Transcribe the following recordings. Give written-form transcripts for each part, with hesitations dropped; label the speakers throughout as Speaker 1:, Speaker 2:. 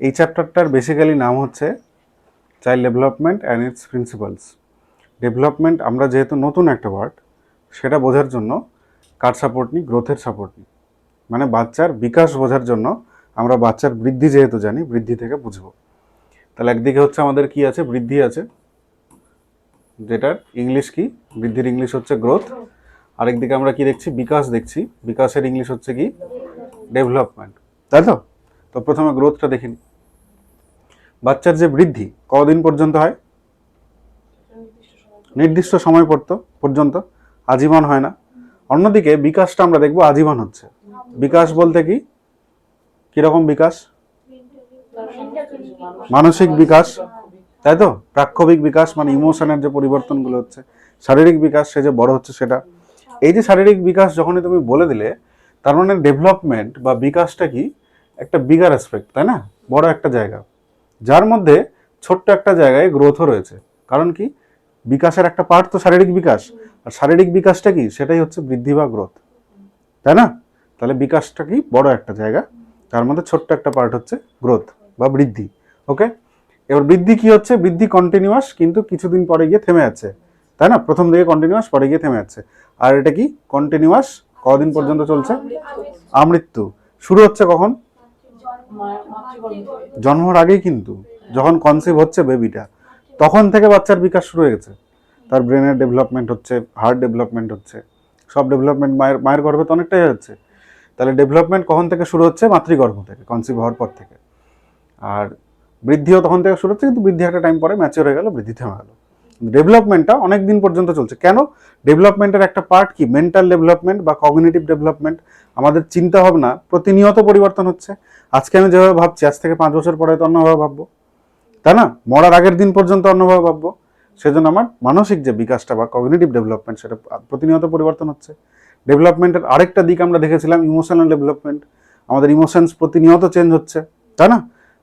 Speaker 1: এই চ্যাপ্টারটার বেসিক্যালি নাম হচ্ছে child development and it's principles. Development আমরা যেহেতু নতুন একটা ওয়ার্ড, সেটা বোঝার জন্য কার সাপোর্ট নিই? গ্রোথের সাপোর্ট নিই। মানে বাচ্চার বিকাশ বোঝার জন্য আমরা বাচ্চার বৃদ্ধি যেহেতু জানি, বৃদ্ধি থেকে বুঝবো। তাহলে একদিকে হচ্ছে আমাদের কি আছে? বৃদ্ধি আছে, যেটার ইংলিশ কি? বৃদ্ধির ইংলিশ হচ্ছে গ্রোথ। আরেকদিকে আমরা কি দেখছি? বিকাশ দেখছি। বিকাশের ইংলিশ হচ্ছে কি? ডেভেলপমেন্ট, তাই তো? তো প্রথমে গ্রোথটা দেখিনি। বাচ্চার যে বৃদ্ধি কতদিন পর্যন্ত হয়? নির্দিষ্ট সময় পর্যন্ত, আজীবন হয় না। অন্যদিকে বিকাশটা আমরা দেখবো আজীবন হচ্ছে। বিকাশ বলতে কি? কিরকম বিকাশ? মানসিক বিকাশ, তাই তো? প্রাক্ষবিক বিকাশ মানে ইমোশনের যে পরিবর্তনগুলো হচ্ছে। শারীরিক বিকাশ, সে যে বড় হচ্ছে সেটা। এই যে শারীরিক বিকাশ যখনই তুমি বলে দিলে, তার মানে ডেভেলপমেন্ট বা বিকাশটা কি? একটা বিগার অ্যাসপেক্ট, তাই না? বড় একটা জায়গা, যার মধ্যে ছোট্ট একটা জায়গায় গ্রোথও রয়েছে। কারণ কি? বিকাশের একটা পার্ট তো শারীরিক বিকাশ, আর শারীরিক বিকাশটা কি? সেটাই হচ্ছে বৃদ্ধি বা গ্রোথ, তাই না? তাহলে বিকাশটা কি? বড় একটা জায়গা, তার মধ্যে ছোট্ট একটা পার্ট হচ্ছে গ্রোথ বা বৃদ্ধি। ওকে, এবার বৃদ্ধি কি হচ্ছে? বৃদ্ধি কন্টিনিউয়াস, কিন্তু কিছুদিন পরে গিয়ে থেমে যাচ্ছে, তাই না? প্রথম দিকে কন্টিনিউয়াস, পরে গিয়ে থেমে যাচ্ছে। আর এটা কি? কন্টিনিউয়াস কদিন পর্যন্ত চলছে? আমৃত্যু। শুরু হচ্ছে কখন? জন্মের আগেই, কিন্তু যখন কনসিভ হচ্ছে বেবিটা, তখন থেকে বাচ্চার বিকাশ শুরু হয়ে গেছে। তার ব্রেনের ডেভেলপমেন্ট হচ্ছে, হার্ট ডেভেলপমেন্ট হচ্ছে, সব ডেভেলপমেন্ট মায়ের গর্ভে তো অনেকটাই হচ্ছে। তাহলে ডেভেলপমেন্ট কখন থেকে শুরু হচ্ছে? মাতৃগর্ভ থেকে, কনসিভ হওয়ার পর থেকে। আর বৃদ্ধিও তখন থেকে শুরু হচ্ছে, কিন্তু বৃদ্ধি একটা টাইম পরে ম্যাচিওর হয়ে গেল, বৃদ্ধি থেমে গেল। ডেভেলপমেন্টটা অনেক দিন পর্যন্ত চলছে। কেন? ডেভেলপমেন্টের একটা পার্ট কি? মেন্টাল ডেভেলপমেন্ট বা কগনিটিভ ডেভেলপমেন্ট। আমাদের চিন্তা ভাবনা প্রতিনিয়ত পরিবর্তন হচ্ছে। আজকে আমি যেভাবে ভাবছি, আজ থেকে 5 বছর পরে তো অন্যভাবে ভাববো, তাই না? মরার আগের দিন পর্যন্ত অন্যভাবে ভাববো। সেজন্য আমার মানসিক যে বিকাশটা বা কগনিটিভ ডেভেলপমেন্ট, সেটা প্রতিনিয়ত পরিবর্তন হচ্ছে। ডেভেলপমেন্টের আরেকটা দিক আমরা দেখেছিলাম ইমোশনাল ডেভেলপমেন্ট। আমাদের ইমোশনস প্রতিনিয়ত চেঞ্জ হচ্ছে, তাই না?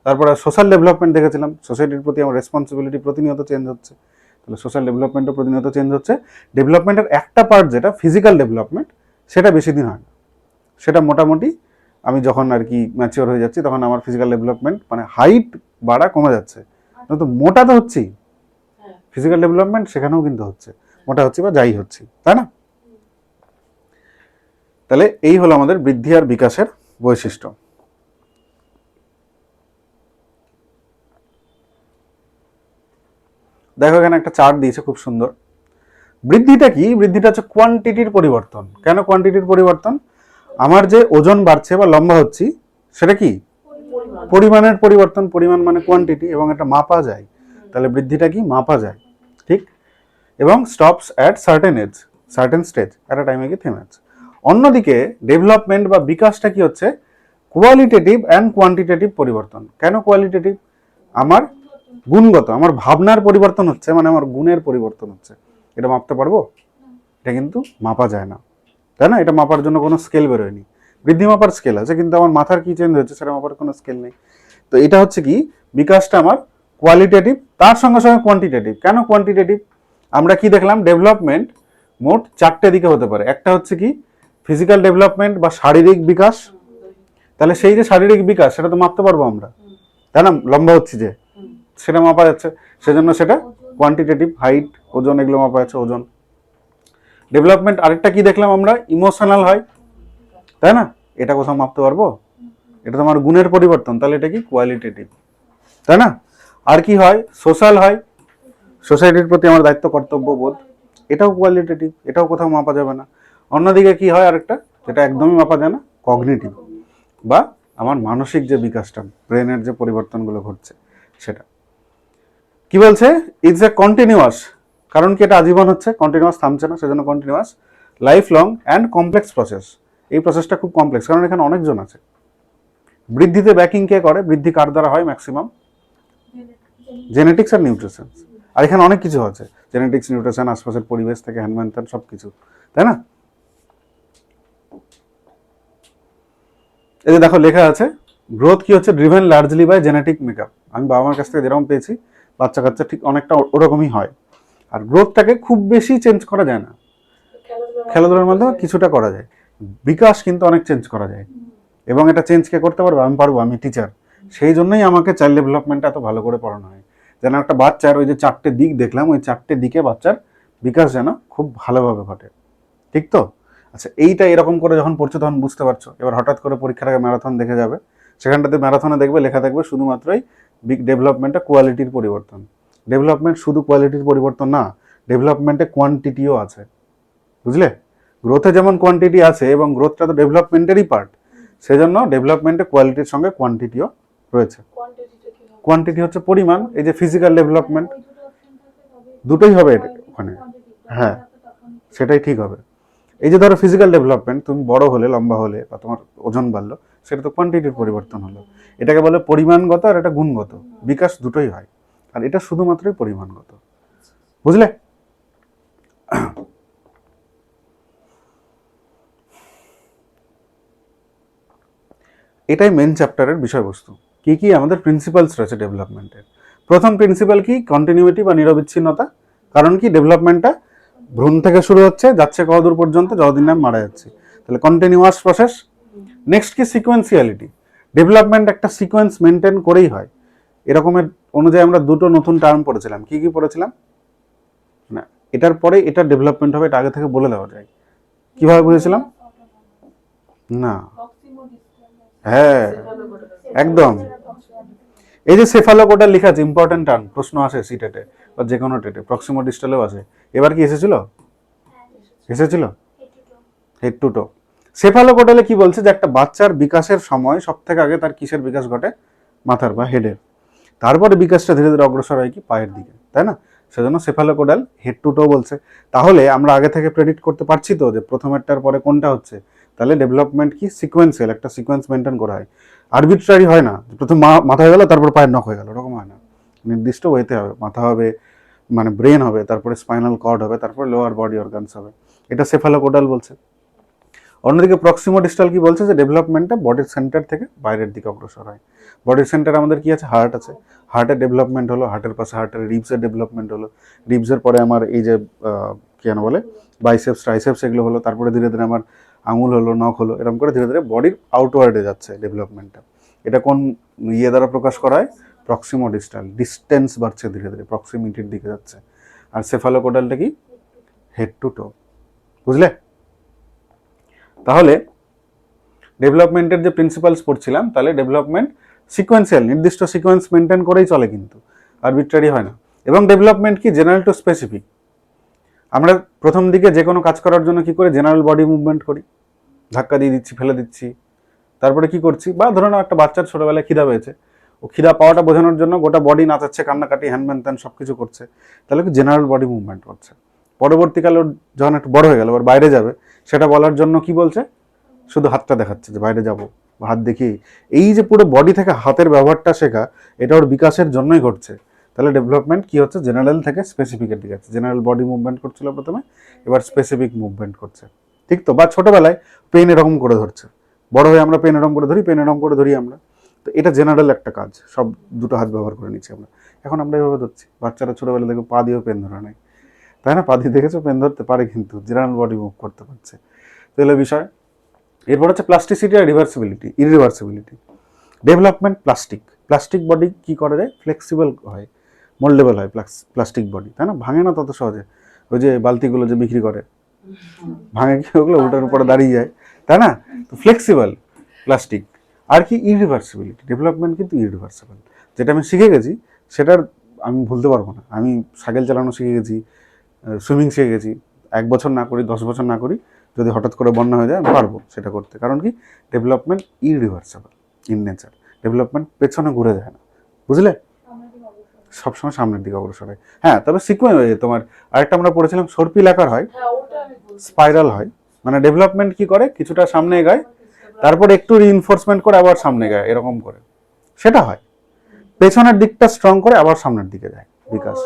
Speaker 1: তারপরে সোশ্যাল ডেভেলপমেন্ট দেখেছিলাম, সোসাইটির প্রতি আমার রেসপন্সিবিলিটি প্রতিনিয়ত চেঞ্জ হচ্ছে। তাহলে সোশ্যাল ডেভেলপমেন্টও প্রতিনিয়ত চেঞ্জ হচ্ছে। ডেভেলপমেন্টের একটা পার্ট যেটা ফিজিক্যাল ডেভেলপমেন্ট, সেটা বেশি দিন হয় না। সেটা মোটামুটি আমি যখন আর কি ম্যাচিওর হয়ে যাচ্ছি, তখন আমার ফিজিক্যাল ডেভেলপমেন্ট মানে হাইট বাড়া কমে যাচ্ছে। তো মোটা তো হচ্ছি, ফিজিক্যাল ডেভেলপমেন্ট সেখানেও কিন্তু হচ্ছে, মোটা হচ্ছি বা যাই হচ্ছি, তাই না? তাহলে এই হলো আমাদের বৃদ্ধি আর বিকাশের বৈশিষ্ট্য। দেখো এখানে একটা চার্ট দিয়েছে, খুব সুন্দর। বৃদ্ধিটা কি? বৃদ্ধিটা হচ্ছে কোয়ান্টিটির পরিবর্তন। কেন কোয়ান্টিটির পরিবর্তন? আমার যে ওজন বাড়ছে বা লম্বা হচ্ছি, সেটা কি? পরিমাণের পরিবর্তন। পরিমাণ মানে কোয়ান্টিটি, এবং এটা মাপা যায়। তাহলে বৃদ্ধিটা কি? মাপা যায়, ঠিক। এবং stops at certain age, certain stage, একটা টাইমে গিয়ে থেমে যাচ্ছে। অন্যদিকে ডেভেলপমেন্ট বা বিকাশটা কি হচ্ছে? কোয়ালিটেটিভ অ্যান্ড কোয়ান্টিটেটিভ পরিবর্তন। কেন কোয়ালিটেটিভ? আমার গুণগত, আমার ভাবনার পরিবর্তন হচ্ছে, মানে আমার গুণের পরিবর্তন হচ্ছে। এটা মাপতে পারবো? এটা কিন্তু মাপা যায় না, তাই না? এটা মাপার জন্য কোনো স্কেল বেরোয়নি। বৃদ্ধি মাপার স্কেল আছে, কিন্তু আমার মাথার কি চেঞ্জ হচ্ছে সেটা মাপার কোনো স্কেল নেই। তো এটা হচ্ছে কি? বিকাশটা আমার কোয়ালিটেটিভ, তার সঙ্গে সঙ্গে কোয়ান্টিটেটিভ। কেন কোয়ান্টিটেটিভ? আমরা কি দেখলাম? ডেভেলপমেন্ট মোট 4টে দিকে হতে পারে। একটা হচ্ছে কি? ফিজিক্যাল ডেভেলপমেন্ট বা শারীরিক বিকাশ। তাহলে সেই যে শারীরিক বিকাশ, সেটা তো মাপতে পারবো আমরা, তাই না? লম্বা হচ্ছে যে, সেটা মাপা যাচ্ছে, সেজন্য সেটা কোয়ান্টিটেটিভ। হাইট, ওজন, এগুলো মাপা যাচ্ছে, ওজন। ডেভেলপমেন্ট আরেকটা কি দেখলাম আমরা? ইমোশনাল হয়, তাই না? এটা কোথাও মাপতে পারবো? এটা তো আমার গুণের পরিবর্তন, তাহলে এটা কি? কোয়ালিটেটিভ, তাই না? আর কি হয়? সোশ্যাল হয়, সোসাইটির প্রতি আমার দায়িত্ব কর্তব্য বোধ, এটাও কোয়ালিটেটিভ, এটাও কোথাও মাপা যাবে না। অন্যদিকে কি হয় আরেকটা, যেটা একদমই মাপা যায় না? কগনিটিভ, বা আমার মানসিক যে বিকাশটা, ব্রেনের যে পরিবর্তনগুলো ঘটছে সেটা। কি বলছে? ইটস এ কন্টিনিউয়াস, কারণ কি? এটা আজীবন হচ্ছে, কন্টিনিউয়াস, থামছে না, সেজন্য continuous, life long and complex process. এই প্রসেসটা খুব কমপ্লেক্স, কারণ এখানে অনেকজন আছে। বৃদ্ধিতে ব্যাকিং কে করে? বৃদ্ধি কার দ্বারা হয়? ম্যাক্সিমাম জেনেটিক্স আর নিউট্রিশন। আর এখানে অনেক কিছু আছে, জেনেটিক্স, নিউট্রিশন, আশপাশের পরিবেশ থেকে হ্যানম্যান ত্যান সব কিছু, তাই না? এই যে দেখো লেখা আছে, গ্রোথ কি হচ্ছে? Driven largely by genetic makeup. আমি বাবা মার কাছ থেকে যেরকম পেয়েছি, বাচ্চা কাচ্চা ঠিক অনেকটা ওরকমই হয়। আর গ্রোথটাকে খুব বেশি চেঞ্জ করা যায় না, খেলাধুলার মাধ্যমে কিছুটা করা যায়। বিকাশ কিন্তু অনেক চেঞ্জ করা যায়, এবং এটা চেঞ্জ কে করতে পারবো? আমি পারবো, আমি টিচার। সেই জন্যই আমাকে চাইল্ড ডেভেলপমেন্টটা এত ভালো করে পড়ানো হয়, যেন একটা বাচ্চার ওই যে 4টে দিক দেখলাম, ওই 4টে দিকে বাচ্চার বিকাশ যেন খুব ভালোভাবে ঘটে। ঠিক তো? আচ্ছা, এইটা এরকম করে যখন পড়ছো তখন বুঝতে পারছো। এবার হঠাৎ করে পরীক্ষার আগে ম্যারাথন দেখে যাবে, সেখানটাতে ম্যারাথনে দেখবে লেখা থাকবে শুধুমাত্রই বিগ ডেভেলপমেন্টটা কোয়ালিটির পরিবর্তন। ডেভেলপমেন্ট শুধু কোয়ালিটির পরিবর্তন না, ডেভেলপমেন্টে কোয়ান্টিটিও আছে, বুঝলে? গ্রোথে যেমন কোয়ান্টিটি আছে এবং গ্রোথটা তো ডেভেলপমেন্টেরই পার্ট, সেজন্য ডেভেলপমেন্টে কোয়ালিটির সঙ্গে কোয়ান্টিটিও রয়েছে। কোয়ান্টিটি হচ্ছে পরিমাণ, এই যে ফিজিক্যাল ডেভেলপমেন্ট, দুটোই হবে ওখানে। হ্যাঁ, সেটাই ঠিক হবে। এই যে ধরো ফিজিক্যাল ডেভেলপমেন্ট, তুমি বড় হলে, লম্বা হলে, বা তোমার ওজন বাড়লো, সেটা তো কোয়ান্টিটির পরিবর্তন হলো। এটাকে বলে পরিমাণগত আর এটা গুণগত বিকাশ, দুটোই হয়। আর এটা শুধুমাত্রই পরিমাণগত, বুঝলে? এটাই মেন চ্যাপ্টারের বিষয়বস্তু। কি কি আমাদের প্রিন্সিপালস রয়েছে ডেভেলপমেন্টের। প্রথম প্রিন্সিপাল কি? কন্টিনিউইটি বা নিরবিচ্ছিন্নতা। কারণ কি? ডেভেলপমেন্টটা ভ্রূণ থেকে শুরু হচ্ছে, যাচ্ছে কতদূর পর্যন্ত, যতদিন না মারা যাচ্ছে, তাহলে কন্টিনিউয়াস প্রসেস। নেক্সট কি? সিকোয়েন্সিয়ালিটি। ডেভেলপমেন্ট একটা সিকোয়েন্স মেনটেন করেই হয়। এরকমের অনুযায়ী আমরা দুটো নতুন টার্ম পড়েছিলাম। কি কি পড়েছিলাম? না, এটার পরে এটা ডেভেলপমেন্ট হবে, এটা আগে থেকে বলে দেওয়া যায়। কিভাবে বুঝেছিলাম? না, হ্যাঁ একদম। এই যে সেফালোকোডাল লেখা আছে, ইম্পর্টেন্ট টার্ম, প্রশ্ন আসে সিটেটে বা যে কোনো টেটে, প্রক্সিমো ডিস্টালেও আছে। এবার কি এসেছিল? এসেছিল হেড টু টো। সেফালোকোডালে কি বলছে? যে একটা বাচ্চার বিকাশের সময় সব থেকে আগে তার কিসের বিকাশ ঘটে? মাথার বা হেডের। তারপরে বিকাশটা ধীরে ধীরে অগ্রসর হয় কি? পায়ের দিকে, তাই না? সেজন্য সেফালোকোডাল হেড টু টো বলছে। তাহলে আমরা আগে থেকে প্রেডিক্ট করতে পারছি তো যে প্রথমেরটার পরে কোনটা হচ্ছে। তাহলে ডেভেলপমেন্ট কি? সিকোয়েন্সিয়াল, একটা সিকোয়েন্স মেনটেন করা হয়। আরবিট্রারি হয় না, প্রথম মাথা হয়ে গেল তারপর পায়ের নখ হয়ে গেল, ওরকম হয় না। নির্দিষ্ট ওয়েতে হবে। মাথা হবে, মানে ব্রেন হবে, তারপরে স্পাইনাল কর্ড হবে, তারপরে লোয়ার বডি অর্গানস হবে। এটা সেফালোকোডাল বলছে। অন্যদিকে প্রক্সিমো ডিস্টাল কি বলছে? যে ডেভেলপমেন্টটা বডির সেন্টার থেকে বাইরের দিকে অগ্রসর হয়। বডির সেন্টার আমাদের কি আছে? হার্ট আছে। হার্টের ডেভেলপমেন্ট হলো, হার্টের পাশে হার্টের রিবসের ডেভেলপমেন্ট হলো, রিবসের পরে আমার এই যে কেন বলে বাইসেপস ট্রাইসেপস, এগুলো হলো। তারপরে ধীরে ধীরে আমার আঙুল হলো, নখ হলো, এরকম করে ধীরে ধীরে বডির আউটওয়ার্ডে যাচ্ছে ডেভেলপমেন্টটা। এটা কোন ইয়ে দ্বারা প্রকাশ করা হয়? প্রক্সিমো ডিস্টাল। ডিস্টেন্স বাড়ছে ধীরে ধীরে, প্রক্সিমিটির দিকে যাচ্ছে। আর সেফালোকোডালটা কি? হেড টু টো, বুঝলে? তাহলে ডেভেলপমেন্টের যে প্রিন্সিপালস পড়ছিলাম, তাহলে ডেভেলপমেন্ট সিকোয়েন্সিয়াল, নির্দিষ্ট সিকোয়েন্স মেনটেন করেই চলে, কিন্তু আরবিট্রারি হয় না। এবং ডেভেলপমেন্ট কি? General two specific. আমরা প্রথম দিকে যে কোনো কাজ করার জন্য কি করে? জেনারেল বডি মুভমেন্ট করি, ধাক্কা দিয়ে দিচ্ছি, ফেলে দিচ্ছি। তারপরে কি করছি? বা ধরো না, একটা বাচ্চার ছোটবেলায় খিদা পেয়েছে, ও খিদা পাওয়াটা বোঝানোর জন্য গোটা বডি নাচাচ্ছে, কান্নাকাটি, হ্যান্ড ত্যান সব কিছু করছে, তাহলে কি? জেনারেল বডি মুভমেন্ট করছে। পরবর্তীকালে ওর যখন একটু বড় হয়ে গেল, ওর বাইরে যাবে, সেটা বলার জন্য কি বলছে? শুধু হাতটা দেখাচ্ছে যে বাইরে যাবো, হাত দেখি। এই যে পুরো বডি থেকে হাতের ব্যবহারটা শেখা, এটা ওর বিকাশের জন্যই ঘটছে। তাহলে ডেভেলপমেন্ট কি হচ্ছে? জেনারেল থেকে স্পেসিফিকের দিকে আছে। জেনারেল বডি মুভমেন্ট করছিল প্রথমে, এবার স্পেসিফিক মুভমেন্ট করছে। ঠিক তো? বা ছোটবেলায় পেন এরকম করে ধরছে, বড় হয়ে আমরা পেন এরকম করে ধরি, পেন এরকম করে ধরি আমরা। তো এটা জেনারেল একটা কাজ, সব দুটো হাত ব্যবহার করে নিচ্ছি আমরা। এখন আমরা এভাবে ধরছি। বাচ্চারা ছোটবেলা দেখে পা দিয়েও পেন ধরে নেয়, তাই না? পা দিয়ে দেখেছো? পেন ধরতে পারে, কিন্তু জেনারেল বডি মুভ করতে পারছে। তাহলে বিষয়। এরপর হচ্ছে প্লাস্টিসিটি আর reversibility, irreversibility. Development plastic, plastic body কি করা যায়? ফ্লেক্সিবল হয়, মোল্ডেবল হয় প্লাস্টিক বডি, তাই না? ভাঙে না তত সহজে। ওই যে বালতিগুলো যে বিক্রি করে, ভাঙে কি? ওগুলো ওটার উপরে দাঁড়িয়ে যায়, তাই না? তো ফ্লেক্সিবল প্লাস্টিক। আর কি? ইরিভার্সিবিলিটি। ডেভেলপমেন্ট কিন্তু ইরিভার্সিবল। যেটা আমি শিখে গেছি সেটার আমি ভুলতে পারবো না। আমি সাইকেল চালানো শিখে গেছি, সুইমিং শিখে গেছি, 1 বছর না করি, 10 বছর না করি, যদি হঠাৎ করে বন্যা হয়ে যায় আমি পারবো সেটা করতে। কারণ কি? Development irreversible in nature. Development পেছনে ঘুরে যায় না, বুঝলে? সবসময় সামনের দিকে অগ্রসর হয়। হ্যাঁ, তবে সিকোয়েন্স তোমার আরেকটা আমরা পড়েছিলাম, সর্পিলাকার হয়, স্পাইরাল হয়। মানে ডেভেলপমেন্ট কি করে? কিছুটা সামনে এগায়, তারপর একটু রিইনফোর্সমেন্ট করে আবার সামনে এগায়, এরকম করে সেটা হয়। পেছনের দিকটা স্ট্রং করে আবার সামনের দিকে যায় বিকাশ।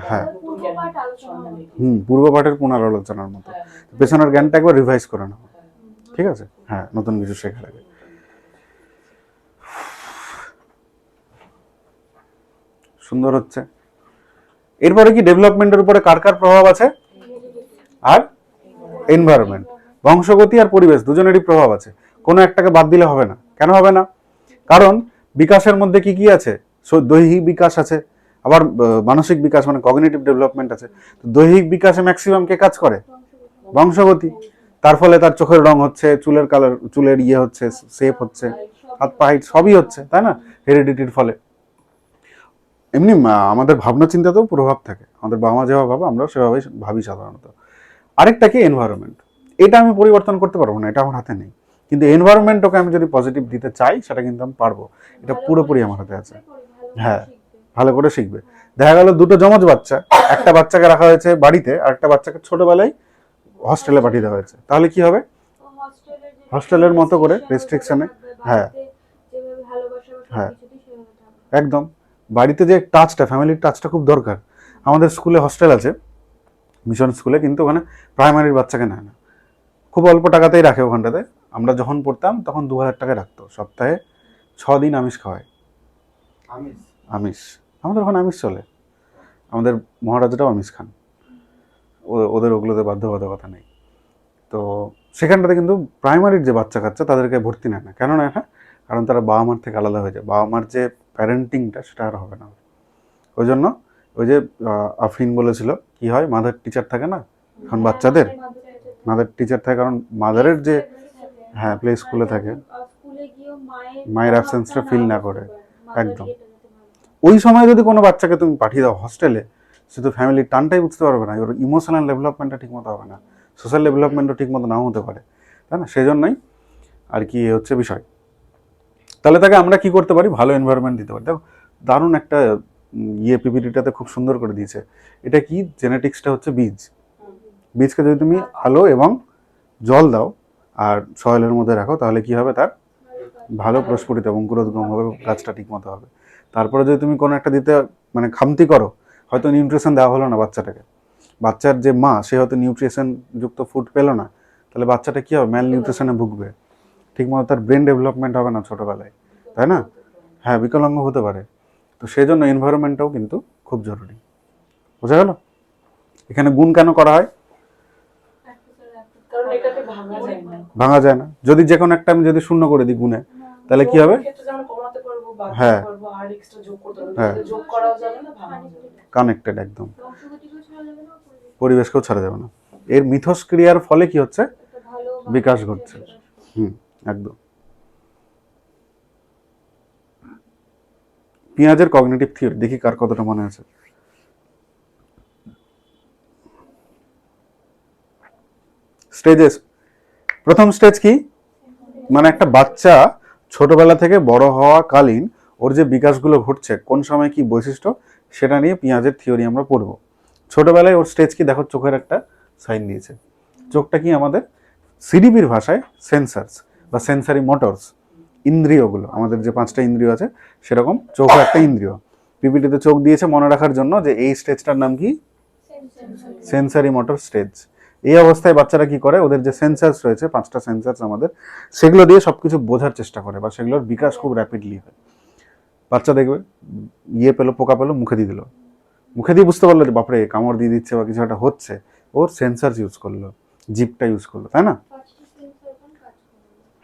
Speaker 1: হ্যাঁ, পূর্ব পাঠের পুনরালোচনার মতো পেছনের জ্ঞানটা একবার রিভাইজ করে নাও, ঠিক আছে? হ্যাঁ, নতুন কিছু শেখার আগে। সুন্দর হচ্ছে। এরপরে কি? ডেভেলপমেন্টের উপরে কার কার প্রভাব আছে? আর এনভায়রনমেন্ট, বংশগতি আর পরিবেশ, দুজনেরই প্রভাব আছে। কোনো একটাকে বাদ দিলে হবে না। কেন হবে না? কারণ বিকাশের মধ্যে কি কি আছে, দৈহিক বিকাশ আছে, আবার মানসিক বিকাশ মানে কগনিটিভ ডেভেলপমেন্ট আছে। তো দৈহিক বিকাশে ম্যাক্সিমাম কে কাজ করে, বংশগতি। তার ফলে তার চোখের রং হচ্ছে, চুলের কালার, চুলের ইয়ে হচ্ছে, শেপ হচ্ছে, হাত পা হাইট সবই হচ্ছে, তাই না, হেরিডিটির ফলে। এমনি আমাদের ভাবনা চিন্তাতেও প্রভাব থাকে, আমাদের বাবা মা যেভাবে ভাবে আমরাও সেভাবেই ভাবি সাধারণত। আরেকটা কি, এনভায়রনমেন্ট। এটা আমি পরিবর্তন করতে পারবো না, এটা আমার হাতে নেই, কিন্তু এনভায়রনমেন্টকে আমি যদি পজিটিভ দিতে চাই সেটা কিন্তু আমি পারবো, এটা পুরোপুরি আমার হাতে আছে। হ্যাঁ, ভালো করে শিখবে। দেখা গেল দুটো জমজ বাচ্চা, একটা বাচ্চাকে রাখা হয়েছে বাড়িতে আর একটা বাচ্চাকে ছোটবেলায় হস্টেলে পাঠিয়ে দেওয়া হয়েছে, তাহলে কি হবে, হস্টেলের মতো করে রেস্ট্রিকশনে। হ্যাঁ হ্যাঁ একদম, বাড়িতে যে টাচটা, ফ্যামিলির টাচটা খুব দরকার। আমাদের স্কুলে হস্টেল আছে, মিশন স্কুলে, কিন্তু ওখানে প্রাইমারির বাচ্চাকে নেয় না, খুব অল্প টাকাতেই রাখে ওখানটাতে। আমরা যখন পড়তাম তখন 2000 টাকায় রাখতো, সপ্তাহে 6 দিন আমিষ খাওয়ায়। আমিষ, আমাদের ওখানে আমিষ চলে, আমাদের মহারাজাটাও আমিষ খান, ওদের ওগুলোতে বাধ্যবাধকতা নেই। তো সেখানটাতে কিন্তু প্রাইমারির যে বাচ্চা কাচ্চা তাদেরকে ভর্তি নেয় না, কেন নেয় না, কারণ তারা বাবা মার থেকে আলাদা হয়ে যায়, বাবা মার যে প্যারেন্টিংটা সেটা আর হবে না। ওই জন্য ওই যে আফরিন বলেছিল, কি হয়, মাদার টিচার থাকে না এখন বাচ্চাদের, মাদার টিচার থাকে, কারণ মাদারের যে, হ্যাঁ, প্লে স্কুলে থাকে, মায়ের অ্যাবসেন্সটা ফিল না করে। একদম, ওই সময় যদি কোনো বাচ্চাকে তুমি পাঠিয়ে দাও হস্টেলে, সে তো ফ্যামিলির টানটাই বুঝতে পারবে না, ওর ইমোশনাল ডেভেলপমেন্টটা ঠিক মতো হবে না, সোশ্যাল ডেভেলপমেন্টও ঠিক মতো নাও হতে পারে, তাই না, সেই জন্যই আর কি হচ্ছে বিষয়। তাহলে তাকে আমরা কি করতে পারি, ভালো এনভায়রনমেন্ট দিতে পারি। দেখো দারুণ একটা পিপিটিটাতে খুব সুন্দর করে দিয়েছে, এটা কি, জেনেটিক্সটা হচ্ছে বীজ, বীজকে যদি তুমি আলো এবং জল দাও আর সয়েলের মধ্যে রাখো, তাহলে কি হবে, তার ভালো প্রস্ফুটিত এবং গ্রোথগম হবে, গাছটা ঠিক মতো হবে। তারপরে যদি তুমি কোনো একটা দিতে মানে খামতি করো, হয়তো নিউট্রিশন দেওয়া হলো না বাচ্চাটাকে, বাচ্চার যে মা সে হয়তো নিউট্রিশন যুক্ত ফুড পেলো না, তাহলে বাচ্চাটা কি হবে, ম্যাল নিউট্রিশনে ভুগবে, ঠিকমতো তার ব্রেন ডেভেলপমেন্ট হবে না ছোটোবেলায়, তাই না, হ্যাঁ, বিকলাঙ্গ হতে পারে। তো সেই জন্য এনভায়রনমেন্টটাও কিন্তু খুব জরুরি। বোঝা গেল এখানে গুণ কেন করা হয়, ভাঙা যায় না। যদি যে কোনো একটা আমি যদি শূন্য করে দিই গুণে, তাহলে কি হবে, হ্যাঁ হ্যাঁ কানেক্টেড, একদম, পরিবেশকেও ছাড়া যাবে না। এর মিথস্ক্রিয়ার ফলে কি হচ্ছে, বিকাশ ঘটছে। একদম। পিঁয়াজের কগনিটিভ থিওরি দেখি কার কতটা মনে আছে। স্টেজেস, প্রথম স্টেজ কি, মানে একটা বাচ্চা ছোটবেলা থেকে বড় হওয়া কালীন ওর যে বিকাশগুলো ঘটছে, কোন সময় কি বৈশিষ্ট্য, সেটা নিয়ে পিঁয়াজের থিওরি আমরা পড়ব। ছোটবেলায় ওর স্টেজ কি, দেখো চোখের একটা সাইন দিয়েছে, চোখটা কি আমাদের সিডিপির ভাষায় সেন্সার্স বা সেন্সারি মোটরস, ইন্দ্রিয়গুলো, আমাদের যে 5টা ইন্দ্রিয় আছে সেরকম চোখও একটা ইন্দ্রিয়। পিপিটিতে চোখ দিয়েছে মনে রাখার জন্য যে এই স্টেজটার নাম কি, সেন্সারি মোটর স্টেজ। এই অবস্থায় বাচ্চারা কি করে, ওদের যে সেন্সার্স রয়েছে, 5টা সেন্সার্স আমাদের, সেগুলো দিয়ে সবকিছু বোঝার চেষ্টা করে বা সেগুলোর বিকাশ খুব র্যাপিডলি হয়। বাচ্চা দেখবে পেলো, পোকা পেলো, মুখে দিয়ে দিল, মুখে দিয়ে বুঝতে পারলো যে বাপরে কামড় দিয়ে দিচ্ছে বা কিছু একটা হচ্ছে, ওর সেন্সার্স ইউজ করলো, জিপটা ইউজ করলো, তাই না,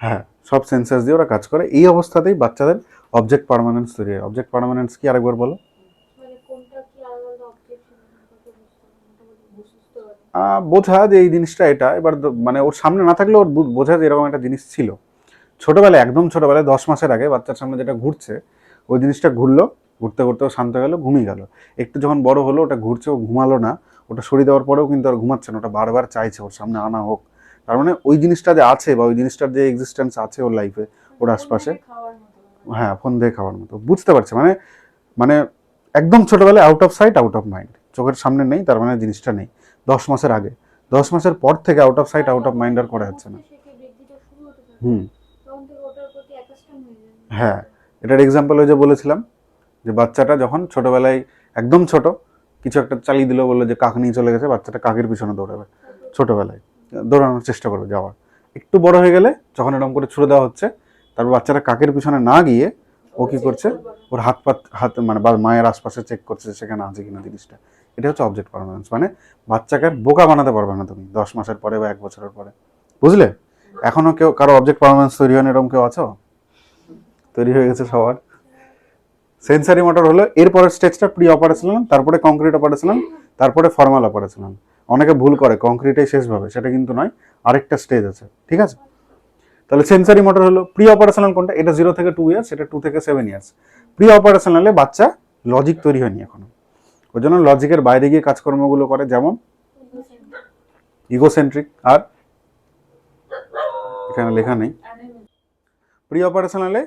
Speaker 1: হ্যাঁ, সব সেন্সার্স দিয়ে ওরা কাজ করে। এই অবস্থাতেই বাচ্চাদের অবজেক্ট পার্মানেন্স তৈরি হয়। অবজেক্ট পার্মানেন্স কি আরেকবার বলো, বোঝা যে এই জিনিসটা এটা, এবার মানে ওর সামনে না থাকলে ওর বোঝা যে এরকম একটা জিনিস ছিল। ছোটবেলায়, একদম ছোটবেলায় 10 মাসের আগে বাচ্চার সামনে যেটা ঘুরছে, ওই জিনিসটা ঘুরলো, ঘুরতে ঘুরতে ও শান্ত গেল, ঘুমিয়ে গেল। একটু যখন বড় হলো, ওটা ঘুরছে, ও ঘুমালো না, ওটা সরিয়ে দেওয়ার পরেও কিন্তু আর ঘুমাচ্ছে না, ওটা বারবার চাইছে ওর সামনে আনা হোক। তার মানে ওই জিনিসটা যে আছে বা ওই জিনিসটার যে এক্সিস্টেন্স আছে ওর লাইফে, ওর আশপাশে, হ্যাঁ, ফোন দিয়ে খাওয়ার মতো বুঝতে পারছে। মানে মানে একদম ছোটবেলায় out of sight out of mind, চোখের সামনে নেই, তার মানে জিনিসটা নেই। 10 মাসের আগে, 10 মাসের পর থেকে out of sight out of mind আর করা যাচ্ছে না। হ্যাঁ, এটার এক্সাম্পল ওই যে বলেছিলাম যে বাচ্চাটা যখন ছোটবেলায় একদম ছোট কিছু একটা চালিয়ে দিল, বললো যে কাক নিয়ে চলে গেছে, বাচ্চাটা কাকের পিছনে দৌড়াবে, ছোটবেলায় দৌড়ানোর চেষ্টা করবে যাওয়ার। একটু বড় হয়ে গেলে যখন এরকম করে ছুড়ে দেওয়া হচ্ছে, তারপর বাচ্চাটা কাকের পিছনে না গিয়ে ও কি করছে, ওর হাত মানে মায়ের আশপাশে চেক করছে সেখানে আছে কিনা জিনিসটা। এটা হচ্ছে অবজেক্ট পারমানেন্স। মানে বাচ্চাকে বোকা বানাতে পারবে না তুমি 10 মাসের পরে বা 1 বছরের পরে, বুঝলে। এখনো কেউ কারো অবজেক্ট পারমানেন্স তৈরি হয়নি, এরকম কেউ আছো? তৈরি হয়ে গেছে সবার। সেন্সারি মোটর হলো এরপরের স্টেজটা প্রি অপারেশনাল, তারপরে কংক্রিট অপারেশনাল, তারপরে ফর্মাল অপারেশনাল। অনেকে ভুল করে কংক্রিটে শেষ ভাবে, সেটা কিন্তু নয়, আরেকটা স্টেজ আছে, ঠিক আছে? তাহলে সেন্সারি মোটর হলো প্রি অপারেশনাল কোনটা, এটা 0 থেকে 2 ইয়ার্স, এটা 2 থেকে 7 ইয়ার্স। প্রি অপারেশনালে বাচ্চা লজিক তৈরি হয়নি এখনো, ওই জন্য লজিকের বাইরে গিয়ে কাজকর্মগুলো করে, যেমন ইগোসেন্ট্রিক, আর এখানে লেখা নেই। প্রি অপারেশনালে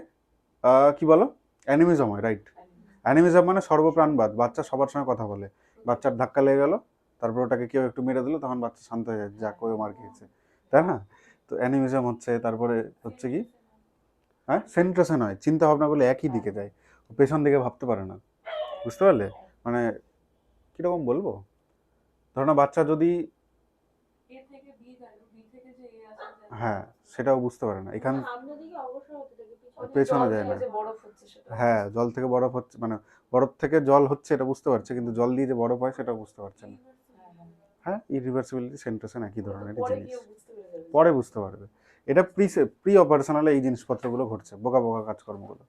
Speaker 1: কি বলো, অ্যানিমিজম হয়, রাইট? অ্যানিমিজম মানে সর্বপ্রাণবাদ, বাচ্চা সবার সঙ্গে কথা বলে, বাচ্চার ধাক্কা লেগে গেল, তারপর ওটাকে কেউ একটু মেরে দিল, তখন বাচ্চা শান্ত হয়ে যায়, যা কেউ মার খেয়েছে, তাই না? তো অ্যানিমিজম হচ্ছে। তারপরে হচ্ছে কি, হ্যাঁ, সেন্ট্রেশন হয়, চিন্তা ভাবনাগুলো একই দিকে যায়, পেছন দিকে ভাবতে পারে না, বুঝতে পারলে? মানে কিরকম বলবো, ধরো না বাচ্চা যদি, হ্যাঁ, সেটাও বুঝতে পারে না, এখান পেছনে যায় না। হ্যাঁ, জল থেকে বরফ হচ্ছে, মানে বরফ থেকে জল হচ্ছে এটা বুঝতে পারছে, কিন্তু জল দিয়ে যে বরফ হয় সেটা বুঝতে পারছে না। হ্যাঁ, ইরিভার্সিবিলিটি, সেন্ট্রেশন একই ধরনের জিনিস, পরে বুঝতে পারবে। এটা প্রি অপারেশনালে এই জিনিসপত্রগুলো ঘটছে, বোকা বোকা কাজকর্মগুলো।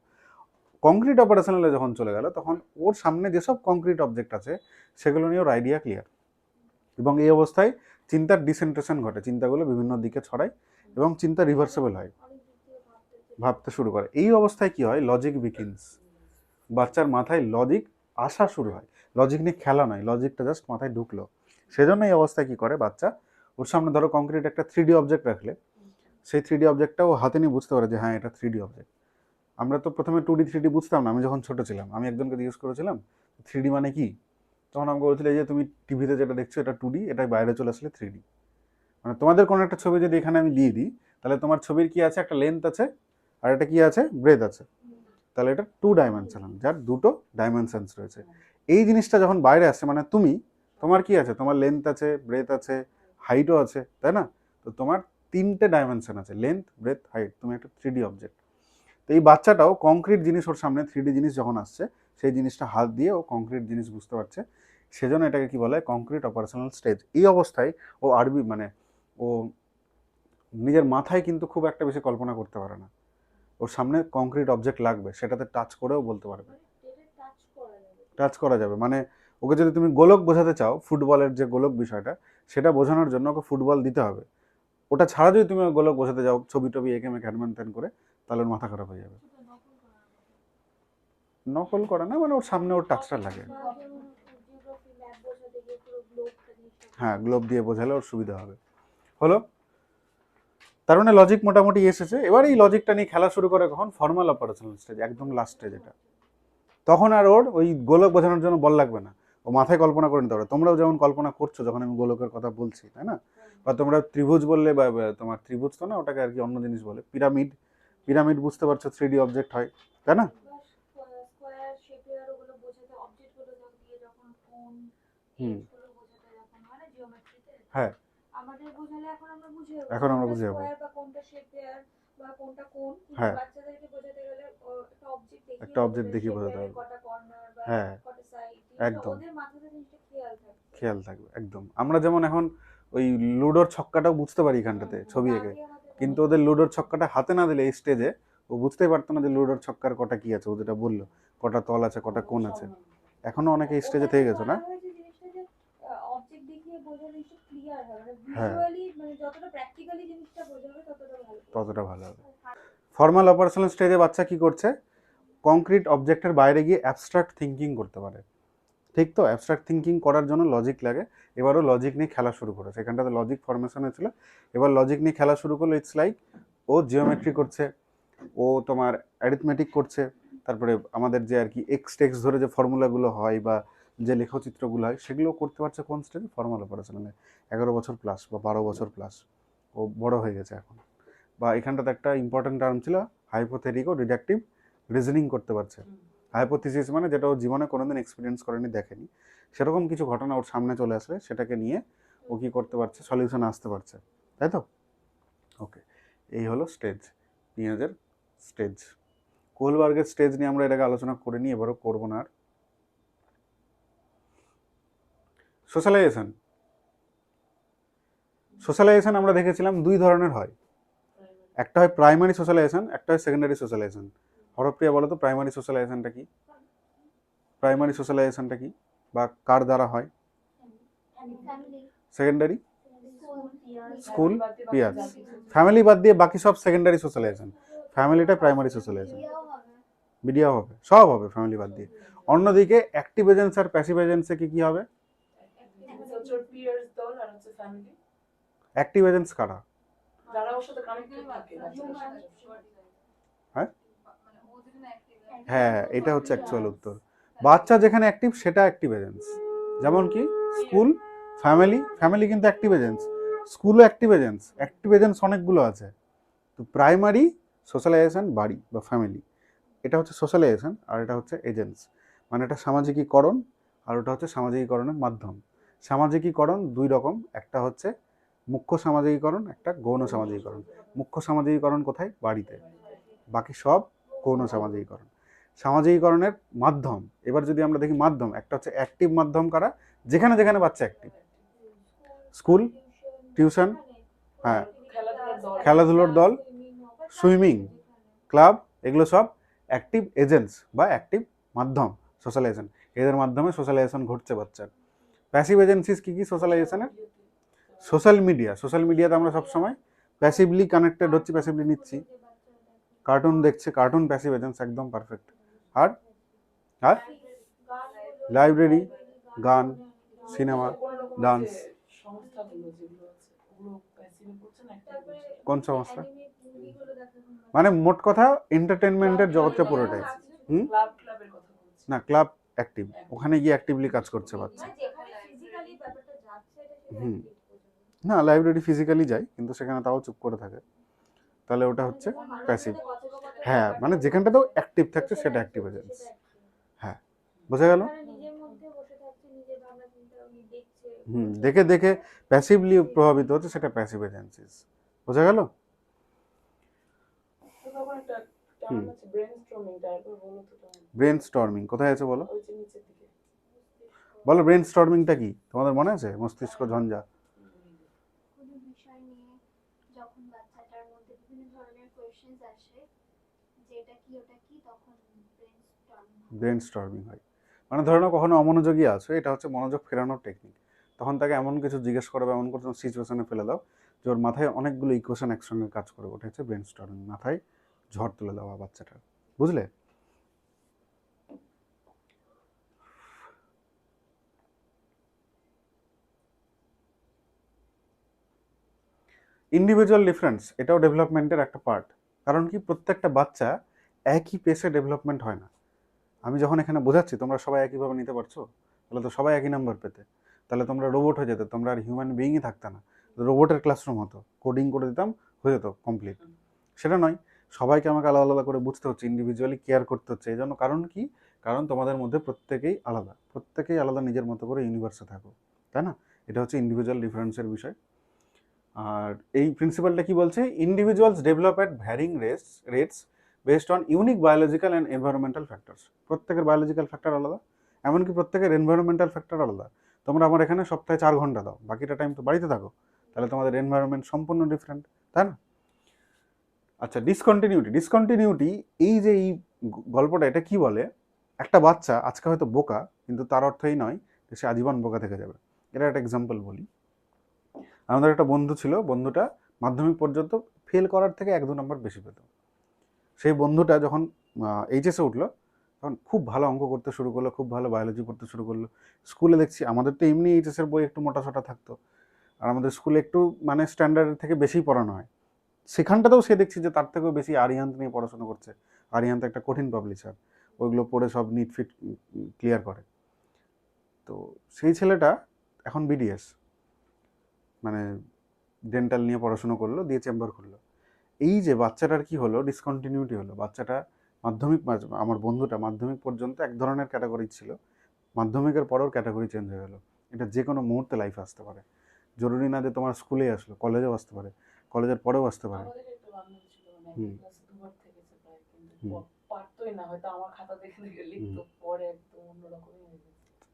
Speaker 1: কংক্রিট অপারেশনালে যখন চলে গেল, তখন ওর সামনে যেসব কংক্রিট অবজেক্ট আছে সেগুলো নিয়ে ওর আইডিয়া ক্লিয়ার, এবং এই অবস্থায় চিন্তার ডিসেন্ট্রেশন ঘটে, চিন্তাগুলো বিভিন্ন দিকে ছড়ায় এবং চিন্তা রিভার্সেবল হয়, ভাবতে শুরু করে। এই অবস্থায় কি হয়, লজিক বিগিনস, বাচ্চার মাথায় লজিক আসা শুরু হয়। লজিক নিয়ে খেলা নয়, লজিকটা জাস্ট মাথায় ঢুকলো। সেজন্য এই অবস্থায় কি করে বাচ্চা, ওর সামনে ধরো কংক্রিট একটা 3D অবজেক্ট রাখলে, সেই 3D অবজেক্টটা ও হাতে নিয়ে বুঝতে পারে যে হ্যাঁ এটা 3D অবজেক্ট। আমরা তো প্রথমে 2D 3D বুঝতাম না। আমি যখন ছোট ছিলাম, আমি একজনকে জিজ্ঞেস করেছিলাম 3D মানে কি, তখন আমাকে বলছিল যে তুমি টিভিতে যেটা দেখছো এটা 2D, এটাই বাইরে চলে আসলে 3D। মানে তোমাদের কোনো একটা ছবি যদি এখানে আমি দিয়ে দিই, তাহলে তোমার ছবির কি আছে, একটা লেন্থ আছে, আর এটা কি আছে, ব্রেথ আছে, তাহলে এটা 2 ডাইমেনশনাল, যার 2টো ডাইমেনশনস রয়েছে। এই জিনিসটা যখন বাইরে আসছে, মানে তোমার কি আছে, তোমার লেন্থ আছে, ব্রেথ আছে, হাইটও আছে, তাই না? তো তোমার 3টে ডাইমেনশন আছে, লেন্থ, ব্রেথ, হাইট, তুমি একটা 3D অবজেক্ট। তো এই বাচ্চাটাও কংক্রিট জিনিস ওর সামনে 3D জিনিস যখন আসছে, সেই জিনিসটা হাত দিয়ে ও কংক্রিট জিনিস বুঝতে পারছে। সেজন্য এটাকে কি বলা হয়, কংক্রিট অপারেশনাল স্টেজ। এই অবস্থায় ও মানে ও নিজের মাথায় কিন্তু খুব একটা বেশি কল্পনা করতে পারে না, ওর সামনে কংক্রিট অবজেক্ট লাগবে, সেটাতে টাচ করেও বলতে পারবে, টাচ করা যাবে। মানে ওকে যদি তুমি গোলক বোঝাতে চাও, ফুটবলের যে গোলক বিষয়টা, সেটা বোঝানোর জন্য ওকে ফুটবল দিতে হবে। ওটা ছাড়া যদি তুমি গোলক বোঝাতে যাও, ছবি টবি এঁকে মেকে হ্যান ত্যান করে, তাহলে ওর মাথা খারাপ হয়ে যাবে। নকল করা না, মানে ওর সামনে ওর টাচটা লাগে। হ্যাঁ, গ্লোব দিয়ে বোঝালে ওর সুবিধা হবে। হলো, তার মানে লজিক মোটামুটি এসেছে। এবার এই লজিকটা নিয়ে খেলা শুরু করে কখন, ফর্মাল অপারেশনাল স্টেজ, একদম লাস্ট স্টেজ এটা। তখন আর ওর ওই গোলক বোঝানোর জন্য বল লাগবে না, ও মাথায় কল্পনা করে নিতে পারে। তোমরাও যেমন কল্পনা করছো যখন আমি গোলকের কথা বলছি, তাই না? বা তোমরা ত্রিভুজ বললে, বা তোমার ত্রিভুজ তো না, ওটাকে আর কি অন্য জিনিস বলে, পিরামিড, পিরামিড বুঝতে পারছো 3D অবজেক্ট হয়, তাই না? হুম, হ্যাঁ, এখন আমরা বুঝে যাবো। হ্যাঁ, একটা অবজেক্ট দেখিয়ে বোঝাতে হবে। হ্যাঁ, একদম খেয়াল থাকবে, একদম। আমরা যেমন এখন ওই লুডোর ছক্কাটাও বুঝতে পারি এখানটাতে ছবি এঁকে, কিন্তু ওদের লুডোর ছক্কাটা হাতে না দিলে এই স্টেজে ও বুঝতেই পারতো না যে লুডোর ছক্কার কটা কি আছে, ও যেটা বললো কটা তল আছে, কটা কোণ আছে। এখনো অনেকে স্টেজে থেকে গেছে না। হ্যাঁ, ততটা ভালো হবে। ফর্মাল অপারেশনাল স্টেজে বাচ্চা কি করছে, কংক্রিট অবজেক্টের বাইরে গিয়ে অ্যাবস্ট্রাক্ট থিঙ্কিং করতে পারে। ঠিক তো, অ্যাবস্ট্রাক্ট থিঙ্কিং করার জন্য লজিক লাগে। এবারও লজিক নিয়ে খেলা শুরু করেছে, এখানটাতে লজিক ফরমেশন হয়েছিল, এবার লজিক নিয়ে খেলা শুরু করলো। ইটস লাইক ও জিওমেট্রি করছে, ও তোমার অ্যারিথমেটিক করছে, তারপরে আমাদের যে আর কি এক্স টেক্স ধরে যে ফর্মুলাগুলো হয় বা যে লেখচিত্রগুলো হয়, সেগুলো করতে পারছে কোন স্টেজে, ফর্মাল অপারেশনালে। 11 বছর প্লাস বা 12 বছর প্লাস, ও বড় হয়ে গেছে এখন। বা এখানটাতে একটা ইম্পর্টেন্ট টার্ম ছিল হাইপোথেটিক ও ডিডাকটিভ রিজনিং করতে পারছে। হাইপোথিসিস মানে যেটা ও জীবনে কোনোদিন এক্সপিরিয়েন্স করেনি, দেখেনি, সেরকম কিছু ঘটনা ওর সামনে চলে আসলে সেটাকে নিয়ে ও কি করতে পারছে, সলিউশন আসতে পারছে, তাই তো? ওকে, এই হলো স্টেজ, পিঁয়াজের স্টেজ। কোলবার্গের স্টেজ নিয়ে আমরা এটাকে আলোচনা করে নিই, এবারও করবো না আর। সোশ্যালাইজেশন, সোশ্যালাইজেশন আমরা দেখেছিলাম দুই ধরনের হয়, একটা হয় প্রাইমারি সোশ্যালাইজেশন, একটা হয় সেকেন্ডারি সোশ্যালাইজেশন। হরপ্রিয়া বলো তো প্রাইমারি সোশ্যালাইজেশনটা কি? প্রাইমারি সোশ্যালাইজেশনটা কি বা কার দ্বারা হয়? Secondary school, pears. ফ্যামিলি বাদ দিয়ে বাকি সব সেকেন্ডারি সোশ্যালাইজেশন, ফ্যামিলিটা প্রাইমারি সোশ্যালাইজেশন। মিডিয়াও হবে, সব হবে ফ্যামিলি বাদ দিয়ে। অন্যদিকে অ্যাক্টিভ এজেন্স আর প্যাসিভ এজেন্সে কি হবে? অ্যাক্টিভ এজেন্স কারা? হ্যাঁ হ্যাঁ, এটা হচ্ছে অ্যাকচুয়াল উত্তর। বাচ্চা যেখানে অ্যাক্টিভ সেটা অ্যাক্টিভ এজেন্স। যেমন কি স্কুল, ফ্যামিলি, ফ্যামিলি কিন্তু অ্যাক্টিভ এজেন্স, স্কুলও অ্যাক্টিভ এজেন্স, অ্যাক্টিভ এজেন্স অনেকগুলো আছে। তো প্রাইমারি সোশ্যালাইজেশন বাড়ি বা ফ্যামিলি, এটা হচ্ছে সোশ্যালাইজেশন আর এটা হচ্ছে এজেন্স। মানে এটা সামাজিকীকরণ আর ওটা হচ্ছে সামাজিকীকরণের মাধ্যম। সামাজিকীকরণ দুই রকম, একটা হচ্ছে মুখ্য সামাজিকীকরণ, একটা গৌণ সামাজিকীকরণ। মুখ্য সামাজিকীকরণ কোথায়? বাড়িতে। বাকি সব গৌণ সামাজিকীকরণ। সামাজিকীকরণের মাধ্যম, এবার যদি আমরা দেখি মাধ্যম, একটা হচ্ছে অ্যাক্টিভ মাধ্যম কারা? যেখানে যেখানে বাচ্চা অ্যাক্টিভ, স্কুল, টিউশন, হ্যাঁ, খেলাধুলোর দল, সুইমিং, ক্লাব, এগুলো সব অ্যাক্টিভ এজেন্টস বা অ্যাক্টিভ মাধ্যম সোশ্যালাইজেশন। এদের মাধ্যমে সোশ্যালাইজেশন ঘটছে বাচ্চার। প্যাসিভ এজেন্সিস কী কী সোশ্যালাইজেশনের? সোশ্যাল মিডিয়া, সোশ্যাল মিডিয়াতে আমরা সবসময় প্যাসিভলি কানেক্টেড হচ্ছি, প্যাসিভলি নিচ্ছি। কার্টুন দেখছে, কার্টুন প্যাসিভ এজেন্স, একদম পারফেক্ট। আর আর লাইব্রেরি, গান, সিনেমা, ডান্স। কোন সংস্থা? মানে মোট কথা এন্টারটেনমেন্টের জগৎটা পুরোটাই। না, ক্লাব অ্যাক্টিভ, ওখানে গিয়ে অ্যাক্টিভলি কাজ করছে বাচ্চা। হুম, না লাইব্রেরি ফিজিক্যালি যায় কিন্তু সেখানে তাও চুপ করে থাকে, তাহলে ওটা হচ্ছে প্যাসিভ। হ্যাঁ, মানে যেখানটাতেও অ্যাক্টিভ থাকছে সেটা অ্যাক্টিভ এজেন্স। হ্যাঁ, বোঝা গেল? দেখে দেখে প্যাসিভলি প্রভাবিত হচ্ছে, সেটা প্যাসিভ এজেন্সিস। বোঝা গেল? ব্রেন স্টর্মিং কোথায় আছে বলো? বলো ব্রেন স্টর্মিংটা কি তোমাদের মনে আছে? মস্তিষ্ক ঝঞ্ঝা। ব্রেন স্টর্মিং হয় মানে ধরে নাও কখনো অমনোযোগী আছো, এটা হচ্ছে মনোযোগ ফেরানোর টেকনিক। তখন তাকে এমন কিছু জিজ্ঞেস করো বা এমন কোনো সিচুয়েশনে ফেলে দাও যে ওর মাথায় অনেকগুলো ইকুয়েশন একসঙ্গে কাজ করে, ওটা হচ্ছে ব্রেন স্টর্মিং। মাথায় ঝড় তুলে দেওয়া বাচ্চাটার, বুঝলে? ইন্ডিভিজুয়াল ডিফারেন্স, এটাও ডেভেলপমেন্টের একটা পার্ট। কারণ কি প্রত্যেকটা বাচ্চা একই পেসে ডেভেলপমেন্ট হয় না। আমি যখন এখানে বোঝাচ্ছি তোমরা সবাই একইভাবে নিতে পারছো, তাহলে তো সবাই একই নাম্বার পেতে, তাহলে তোমরা রোবট হয়ে যেতে, তোমরা আর হিউম্যান বিইংই থাকতে না, রোবটের ক্লাসরুম হতো, কোডিং করে দিতাম, হয়ে যেত কমপ্লিট। সেটা নয়, সবাইকে আমাকে আলাদা আলাদা করে বুঝতে হচ্ছে, ইন্ডিভিজুয়ালি কেয়ার করতে হচ্ছে। এই জন্য কারণ কি? কারণ তোমাদের মধ্যে প্রত্যেকেই আলাদা, প্রত্যেকেই আলাদা নিজের মতো করে ইউনিভার্সে থাকো, তাই না? এটা হচ্ছে ইন্ডিভিজুয়াল ডিফারেন্সের বিষয়। আর এই প্রিন্সিপালটা কি বলছে? Individuals develop at varying rates based on unique biological and environmental factors. প্রত্যেকের বায়োলজিক্যাল ফ্যাক্টর আলাদা, এমনকি প্রত্যেকের এনভায়রনমেন্টাল ফ্যাক্টর আলাদা। তোমরা আমার এখানে সপ্তাহে 4 ঘন্টা দাও, বাকিটা টাইম তো বাড়িতে থাকো, তাহলে তোমাদের এনভায়রনমেন্ট সম্পূর্ণ ডিফারেন্ট, তাই না? আচ্ছা, ডিসকন্টিনিউটি, এই যে এই গল্পটা, এটা কি বলে? একটা বাচ্চা আজকে হয়তো বোকা, কিন্তু তার অর্থ এই নয় যে সে আজীবন বোকা থেকে যাবে। এটা একটা এক্সাম্পল বলি। আমাদের একটা বন্ধু ছিল, বন্ধুটা মাধ্যমিক পর্যন্ত ফেল করার থেকে 1-2 নম্বর বেশি পেত। সেই বন্ধুটা যখন এইচএসে উঠলো, তখন খুব ভালো অঙ্ক করতে শুরু করলো, খুব ভালো বায়োলজি পড়তে শুরু করলো। স্কুলে দেখছি, আমাদের তো এমনি এইচএসের বই একটু মোটাসোটা থাকতো, আর আমাদের স্কুলে একটু মানে স্ট্যান্ডার্ডের থেকে বেশিই পড়ানো হয়। সেখানটাতেও সে দেখছি যে তার থেকেও বেশি আরিয়ান্ত নিয়ে পড়াশোনা করছে। আরিয়ান্ত একটা কঠিন পাবলিশার, ওইগুলো পড়ে সব নিট ফিট ক্লিয়ার করে। তো সেই ছেলেটা এখন বিডিএস, মানে ডেন্টাল নিয়ে পড়াশুনো করলো, দিয়ে চেম্বার খুললো। এই যে বাচ্চাটার কি হলো, ডিসকন্টিনিউটি হলো। বাচ্চাটা মাধ্যমিক, আমার বন্ধুটা মাধ্যমিক পর্যন্ত এক ধরনের ক্যাটাগরি ছিল, মাধ্যমিকের পরেও ক্যাটাগরি চেঞ্জ হয়ে গেলো। এটা যে কোনো মুহূর্তে লাইফে আসতে পারে, জরুরি না যে তোমার স্কুলেই আসলো, কলেজেও আসতে পারে, কলেজের পরেও আসতে পারে। হুম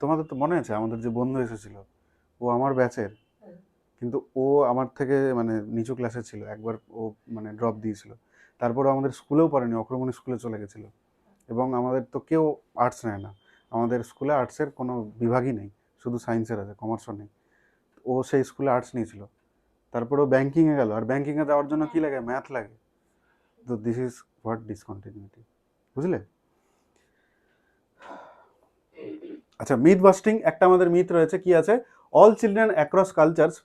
Speaker 1: তোমাদের তো মনে আছে আমাদের যে বন্ধু এসেছিল, ও আমার ব্যাচের, কিন্তু ও আমার থেকে মানে নিচু ক্লাসে ছিল, একবার ও মানে ড্রপ দিয়েছিল। তারপরে আমাদের স্কুলেও পড়েনি, অক্রমণী স্কুলে চলে গেছিলো। এবং আমাদের তো কেউ আর্টস নেয় না, আমাদের স্কুলে আর্টসের কোনো বিভাগই নেই, শুধু সায়েন্সের আছে, কমার্সও নেই। ও সেই স্কুলে আর্টস নিয়েছিল, তারপরে ও ব্যাঙ্কিংয়ে গেল, আর ব্যাঙ্কিংয়ে যাওয়ার জন্য কী লাগে, ম্যাথ লাগে। তো দিস ইজ হোয়াট ডিসকন্টিনিউটি, বুঝলে? আচ্ছা, মিথ বাস্টিং একটা আমাদের মিথ রয়েছে, কি আছে, all children across cultures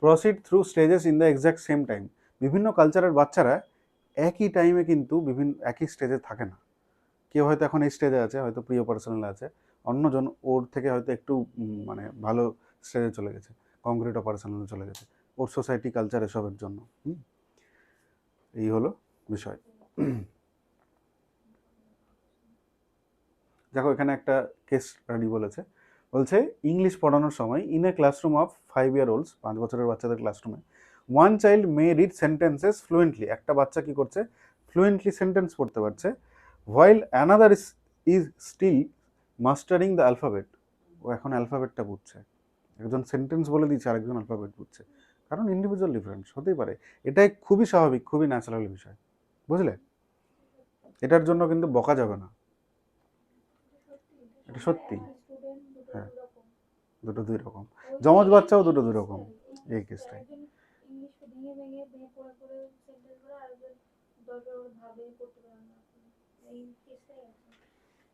Speaker 1: proceed through stages in the exact same time. বিভিন্ন কালচারের বাচ্চারা একই টাইমে কিন্তু একই স্টেজে থাকে না। কেউ হয়তো এখন এই স্টেজে আছে, হয়তো প্রিয় পার্সোনাল আছে, অন্যজন ওর থেকে হয়তো একটু মানে ভালো স্টেজে চলে গেছে, কংক্রিট পার্সোনালে চলে গেছে, ওর সোসাইটি কালচার এসবের জন্য। এই হলো বিষয়। দেখো এখানে একটা কেস স্টাডি বলছে ইংলিশ পড়ানোর সময় in a classroom of 5 year olds, 5 বছরের বাচ্চাদের ক্লাসরুমে, one child may read sentences fluently, একটা বাচ্চা কি করছে, ফ্লুয়েন্টলি সেন্টেন্স পড়তে পারছে, while another is still mastering the alphabet, ও এখন অ্যালফাবেটটা বুঝছে। একজন সেন্টেন্স বলে দিচ্ছে, আরেকজন অ্যালফাবেট বুঝছে, কারণ ইন্ডিভিজুয়াল ডিফারেন্স হতেই পারে। এটাই খুবই স্বাভাবিক, খুবই ন্যাচারাল বিষয়, বুঝলে? এটার জন্য কিন্তু বকা যাবে না, এটা সত্যি। হ্যাঁ, দুটো দুই রকম, জমজ বাচ্চাও দুটো দুই রকম এই কেসটাই।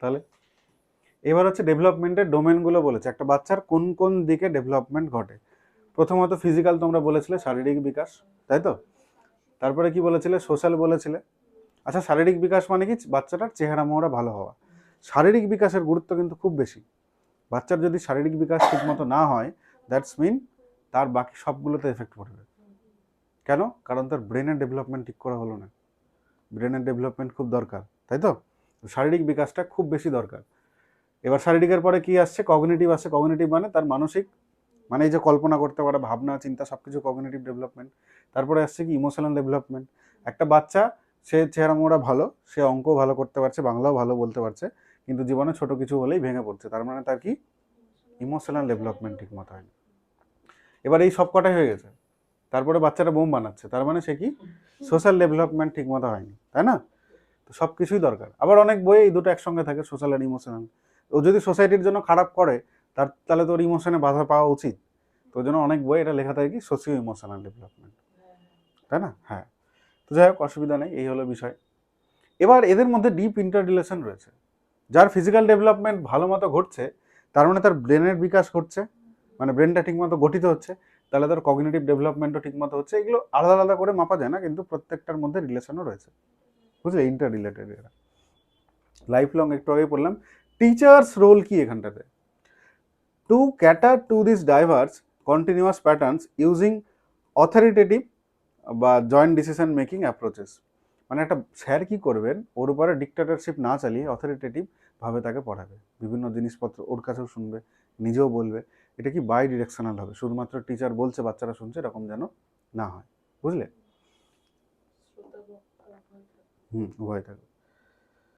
Speaker 1: তাহলে এবার হচ্ছে ডেভেলপমেন্টের ডোমেনগুলো বলেছে, একটা বাচ্চার কোন কোন দিকে ডেভেলপমেন্ট ঘটে। প্রথমত ফিজিক্যাল, তোমরা বলেছিলে শারীরিক বিকাশ, তাই তো? তারপরে কি বলেছিলে, সোশ্যাল বলেছিলে। আচ্ছা, শারীরিক বিকাশ মানে কি, বাচ্চাটার চেহারা মোহরা ভালো হওয়া। শারীরিক বিকাশের গুরুত্ব কিন্তু খুব বেশি। বাচ্চার যদি শারীরিক বিকাশ ঠিকমতো না হয়, দ্যাটস মিন তার বাকি সবগুলোতে এফেক্ট পড়বে। কেন? কারণ তার ব্রেনের ডেভেলপমেন্ট ঠিক করা হলো না। ব্রেনের ডেভেলপমেন্ট খুব দরকার, তাই তো? শারীরিক বিকাশটা খুব বেশি দরকার। এবার শারীরিকের পরে কি আসছে, কগনিটিভ আসছে। কগনিটিভ মানে তার মানসিক, মানে এই যে কল্পনা করতে পারা, ভাবনা চিন্তা, সব কিছু কগনিটিভ ডেভেলপমেন্ট। তারপরে আসছে কি, ইমোশনাল ডেভেলপমেন্ট। একটা বাচ্চা, সে চেহারা মোড়া ভালো, সে অঙ্ক ভালো করতে পারছে, বাংলাও ভালো বলতে পারছে, কিন্তু জীবনে ছোট কিছু হলেই ভেঙে পড়ছে, তার মানে তার কি, ইমোশনাল ডেভেলপমেন্ট ঠিক মতো হয়নি। এবার এই সব কটাই হয়ে গেছে, তারপরে বাচ্চাটা বোম বানাচ্ছে, তার মানে সে কি, সোশ্যাল ডেভেলপমেন্ট ঠিক মতো হয়নি, তাই না? তো সব কিছুই দরকার। আবার অনেক বই এই দুটো একসঙ্গে থাকে, সোশ্যাল আর ইমোশনাল। ও যদি সোসাইটির জন্য খারাপ করে, তাহলে তোর ইমোশনে বাধা পাওয়া উচিত। তো ওই জন্য অনেক বই এটা লেখা থাকে কি, সোশিও ইমোশনাল ডেভেলপমেন্ট, তাই না? হ্যাঁ, তো যাই হোক, অসুবিধা নেই, এই হলো বিষয়। এবার এদের মধ্যে ডিপ ইন্টার রিলেশন রয়েছে। যার ফিজিক্যাল ডেভেলপমেন্ট ভালো মতো ঘটছে, তার মানে তার ব্রেনের বিকাশ ঘটছে, মানে ব্রেনটা ঠিকমতো গঠিত হচ্ছে, তাহলে তার কগনিটিভ ডেভেলপমেন্টও ঠিকমতো হচ্ছে। এগুলো আলাদা আলাদা করে মাপা যায় না, কিন্তু প্রত্যেকটার মধ্যে রিলেশনও রয়েছে, বুঝলে? ইন্টার রিলেটেড এরা। লাইফ লং একটু আগে বললাম। টিচার্স রোল কি এখানটাতে, to cater to this diverse continuous patterns using authoritative বা জয়েন্ট ডিসিশন মেকিং অ্যাপ্রোচেস। মানে একটা স্যার কি করবেন, ওর উপরে ডিক্টেটরশিপ না চালিয়ে অথরিটেটিভ ভাবে তাকে পড়াবে, বিভিন্ন জিনিসপত্র ওর কাছেও শুনবে, নিজেও বলবে। এটা কি বাই ডিরেকশনাল হবে, শুধুমাত্র টিচার বলছে বাচ্চারা শুনছে এরকম যেন না হয়, বুঝলে? উভয় থাকে।